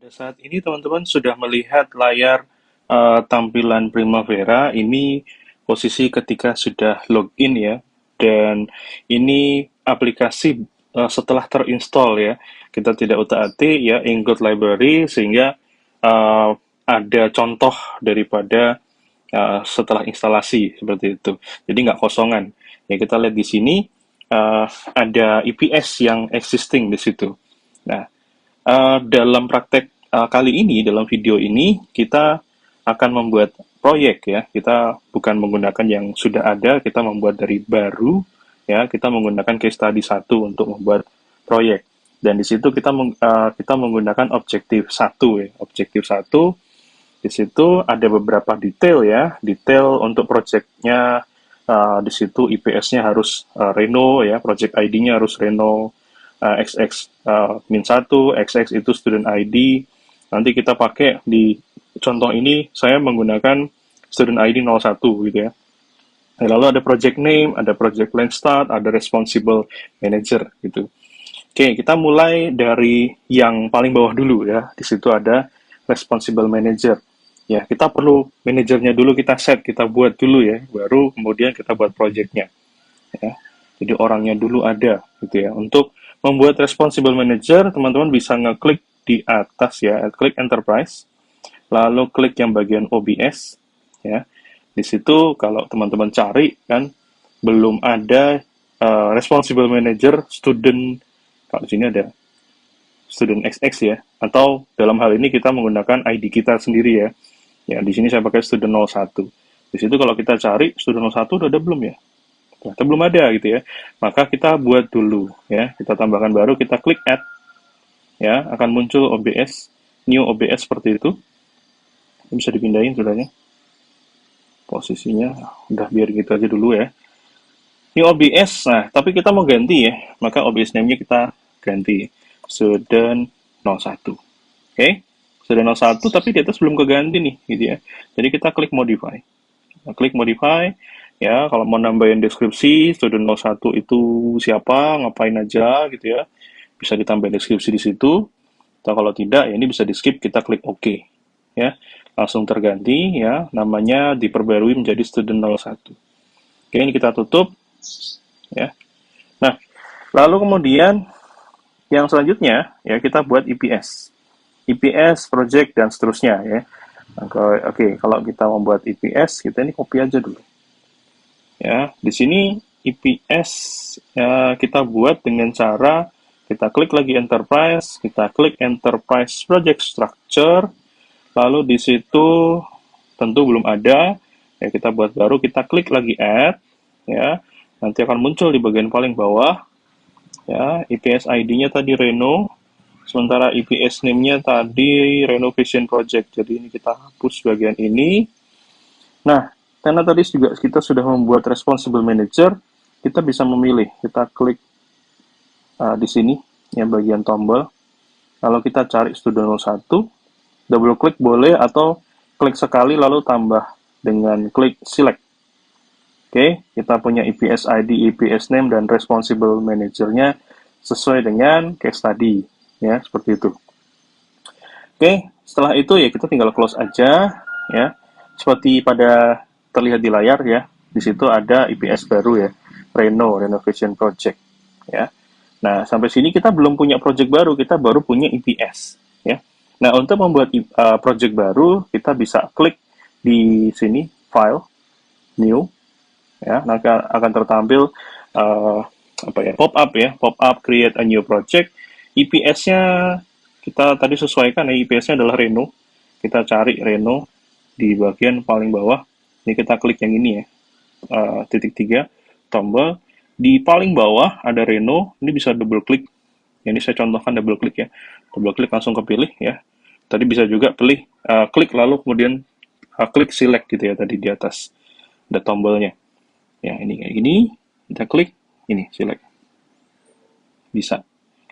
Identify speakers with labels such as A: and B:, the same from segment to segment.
A: Saat ini teman-teman sudah melihat layar tampilan Primavera. Ini posisi ketika sudah login ya. Dan ini aplikasi setelah terinstall ya. Kita tidak utak-atik ya include library sehingga uh, ada contoh daripada setelah instalasi seperti itu. Jadi nggak kosongan. Ya kita lihat di sini uh, ada EPS yang existing di situ. Nah, dalam praktek kali ini, dalam video ini, kita akan membuat proyek ya. Kita bukan menggunakan yang sudah ada, kita membuat dari baru ya. Kita menggunakan case study satu untuk membuat proyek. Dan di situ kita menggunakan objektif satu ya. Objektif satu di situ ada beberapa detail ya. Detail untuk proyeknya di situ IPS-nya harus Reno ya, project ID-nya harus Reno XX min 1, XX itu student ID. Nanti kita pakai di contoh ini saya menggunakan student ID 01 gitu ya. Lalu ada project name, ada project land start, ada responsible manager gitu. Oke, kita mulai dari yang paling bawah dulu ya. Di situ ada responsible manager. Ya, kita perlu manajernya dulu kita set, kita buat dulu ya, baru kemudian kita buat projectnya. Ya. Jadi orangnya dulu ada gitu ya. Untuk membuat responsible manager, teman-teman bisa ngeklik di atas ya, klik enterprise, lalu klik yang bagian OBS ya. Di situ kalau teman-teman cari kan belum ada responsible manager student, kalau di sini ada student XX ya, atau dalam hal ini kita menggunakan ID kita sendiri ya. Ya, di sini saya pakai student 01. Di situ kalau kita cari student 01 udah ada belum ya? Ternyata belum ada gitu ya. Maka kita buat dulu ya. Kita tambahkan baru, kita klik add ya, akan muncul OBS, new OBS seperti itu. Ini bisa dipindahin sudahnya. Posisinya udah biar gitu aja dulu ya. New OBS, nah tapi kita mau ganti ya. Maka OBS name-nya kita ganti student 01. Oke. Student 01 tapi di atas belum keganti nih gitu ya. Jadi kita klik modify. Nah, klik modify. Ya, kalau mau nambahin deskripsi, student 01 itu siapa, ngapain aja gitu ya. Bisa ditambah deskripsi di situ. Atau kalau tidak, ya ini bisa di skip, kita klik OK. Ya, langsung terganti ya, namanya diperbarui menjadi student 01. Oke, ini kita tutup ya. Nah, lalu kemudian yang selanjutnya ya kita buat EPS. EPS, project dan seterusnya ya. Nah, Oke, kalau kita membuat EPS, kita ini copy aja dulu. Ya, di sini EPS ya, kita buat dengan cara kita klik lagi enterprise, kita klik enterprise project structure, lalu di situ tentu belum ada, ya kita buat baru, kita klik lagi add, ya nanti akan muncul di bagian paling bawah, ya EPS ID-nya tadi Reno, sementara EPS name-nya tadi renovation project, jadi ini kita hapus bagian ini. Nah, karena tadi juga kita sudah membuat responsible manager, kita bisa memilih. Kita klik di sini, yang bagian tombol. Lalu kita cari student 01, double klik boleh atau klik sekali lalu tambah dengan klik select. Oke, kita punya EPS ID, EPS name, dan responsible manager-nya sesuai dengan case study. Ya, seperti itu. Oke, setelah itu ya kita tinggal close aja. Ya, seperti pada terlihat di layar ya, di situ ada EPS baru ya, Renovation Project ya. Nah, sampai sini kita belum punya project baru, kita baru punya EPS ya. Nah, untuk membuat project baru, kita bisa klik di sini file new ya, maka akan tertampil pop up ya, pop up create a new project. EPS-nya kita tadi sesuaikan ya, EPS-nya adalah Reno. Kita cari Reno di bagian paling bawah. Ini kita klik yang ini ya, titik 3, tombol. Di paling bawah ada Reno, ini bisa double klik. Ini saya contohkan double klik ya. Double klik langsung kepilih ya. Tadi bisa juga pilih, klik lalu kemudian klik select gitu ya tadi di atas. Ada tombolnya. Ya, ini kayak gini. Kita klik, ini select. Bisa.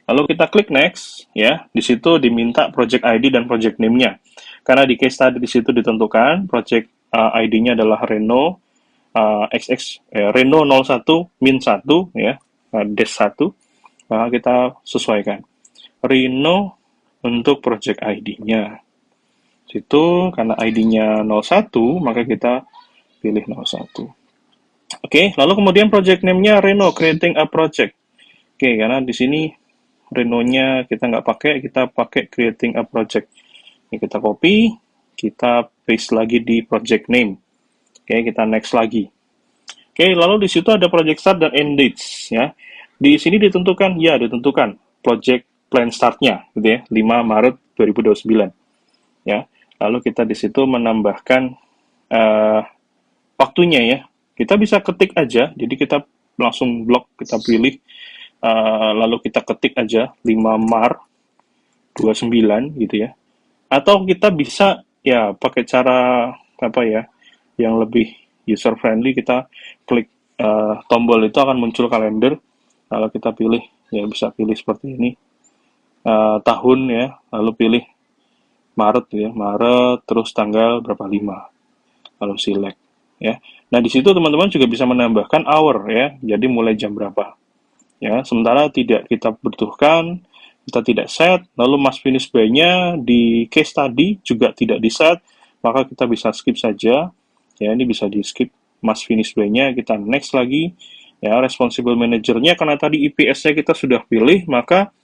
A: Lalu kita klik next, ya. Di situ diminta project ID dan project name-nya. Karena di case tadi di situ ditentukan project ID-nya adalah Reno XX Reno 01 min 1 ya, dash 1. Maka kita sesuaikan. Reno untuk project ID-nya. Situ karena ID-nya 01, maka kita pilih 01. Oke, lalu kemudian project name-nya Reno, creating a project. Oke, karena di sini Reno-nya kita nggak pakai, kita pakai creating a project. Ini kita copy, kita paste lagi di project name. Oke, kita next lagi. Oke, lalu di situ ada project start dan end dates ya. Di sini ditentukan, ya ditentukan project plan start-nya gitu ya, 5 Maret 2029 ya. Lalu kita di situ menambahkan uh, waktunya ya. Kita bisa ketik aja, jadi kita langsung blok, kita pilih, lalu kita ketik aja 5 Maret 29 gitu ya. Atau kita bisa ya pakai cara apa ya, yang lebih user friendly, kita klik tombol itu akan muncul kalender. Kalau kita pilih ya bisa pilih seperti ini, tahun ya, lalu pilih Maret ya, Maret terus tanggal berapa 5, lalu select ya. Nah di situ teman-teman juga bisa menambahkan hour ya, jadi mulai jam berapa ya. Sementara tidak kita butuhkan, kita tidak set, lalu must finish by-nya di case tadi juga tidak di set, maka kita bisa skip saja ya. Ini bisa di skip must finish by-nya, kita next lagi ya. Responsible manager-nya karena tadi IPS-nya kita sudah pilih, maka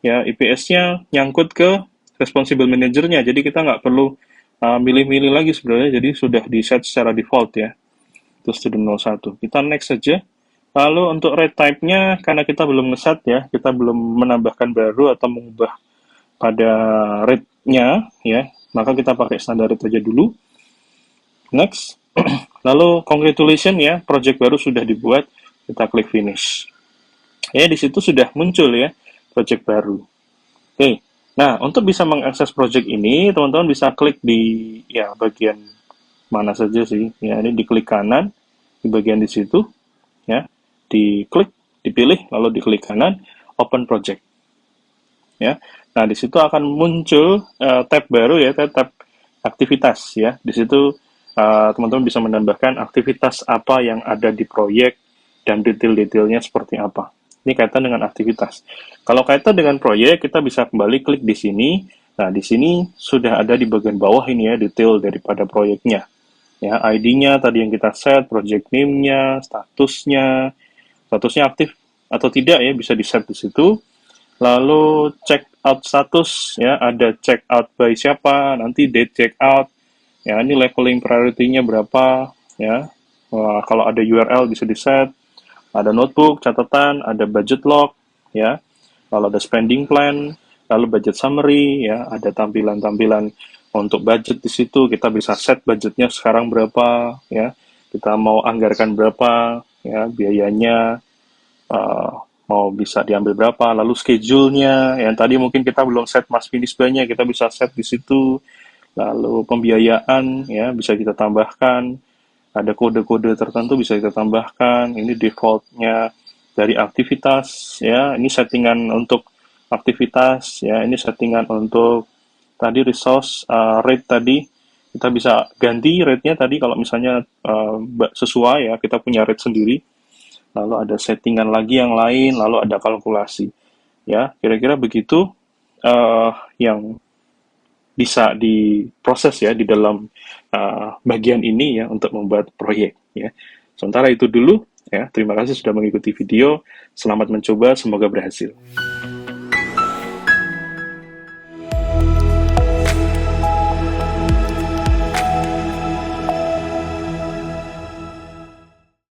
A: ya IPS-nya nyangkut ke responsible manager-nya, jadi kita nggak perlu milih-milih lagi sebenarnya, jadi sudah di set secara default ya. Terus student 01 kita next saja. Lalu untuk rate type-nya, karena kita belum ngeset ya, kita belum menambahkan baru atau mengubah pada rate-nya ya, maka kita pakai standar rate aja dulu. Next. Lalu congratulations ya, project baru sudah dibuat, kita klik finish. Ya di situ sudah muncul ya project baru. Oke. Nah, untuk bisa mengakses project ini, teman-teman bisa klik di ya bagian mana saja sih. Ya, ini di klik kanan di bagian di situ ya. Diklik, dipilih, lalu diklik kanan, open project. Ya. Nah, di situ akan muncul tab baru ya, tab aktivitas ya. Di situ teman-teman bisa menambahkan aktivitas apa yang ada di proyek dan detail-detailnya seperti apa. Ini kaitan dengan aktivitas. Kalau kaitan dengan proyek, kita bisa kembali klik di sini. Nah, di sini sudah ada di bagian bawah ini ya, detail daripada proyeknya. Ya, ID-nya tadi yang kita set, project name-nya, statusnya aktif atau tidak ya, bisa di set di situ. Lalu check out status ya, ada check out by siapa, nanti date check out. Ya, ini leveling priority-nya berapa ya. Wah, kalau ada URL bisa di set, ada notebook, catatan, ada budget log ya. Lalu ada spending plan, lalu budget summary ya, ada tampilan-tampilan untuk budget di situ. Kita bisa set budgetnya sekarang berapa ya. Kita mau anggarkan berapa ya, biayanya mau bisa diambil berapa, lalu schedule-nya, yang tadi mungkin kita belum set must finish by-nya, kita bisa set di situ, lalu pembiayaan, ya, bisa kita tambahkan, ada kode-kode tertentu bisa kita tambahkan, ini default-nya dari aktivitas, ya, ini settingan untuk aktivitas, ya, ini settingan untuk tadi resource, rate tadi, kita bisa ganti rate-nya tadi kalau misalnya sesuai, ya, kita punya rate sendiri, lalu ada settingan lagi yang lain, lalu ada kalkulasi. Ya, kira-kira begitu yang bisa diproses ya di dalam bagian ini ya untuk membuat proyek ya. Sementara itu dulu ya, terima kasih sudah mengikuti video. Selamat mencoba, semoga berhasil.